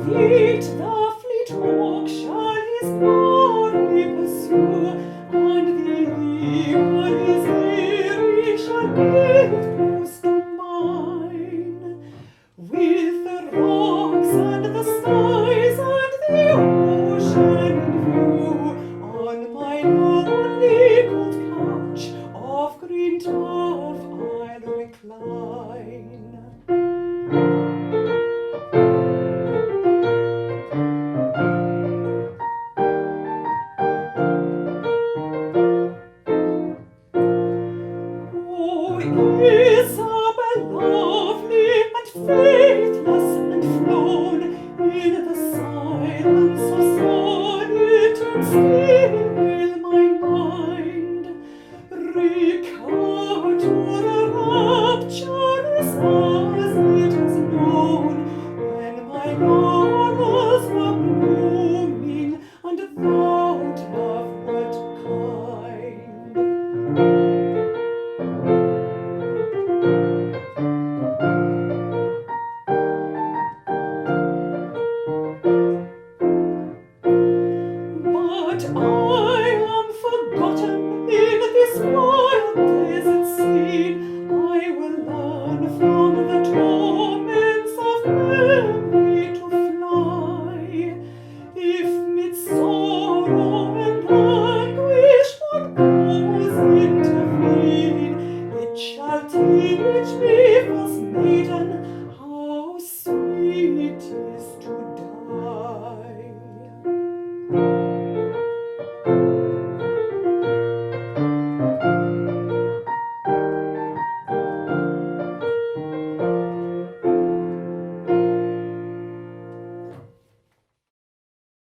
feet the fleet hawk shall his glory pursue, and the eagle his eyrie shall build close to mine. With the rocks and the skies and the ocean in view, on my lonely cold couch of green turf I'll recline. Oh, Isabel lovely and faithless and flown, in the silence of solitude still will my mind recount your rapturous as it has known, when my laurels were blooming and thou dove wert kind. But I am forgotten in this wild desert scene. I will learn from the torments of memory to fly. If mid sorrow and anguish one pause intervene, it shall teach me, false maiden, how sweet is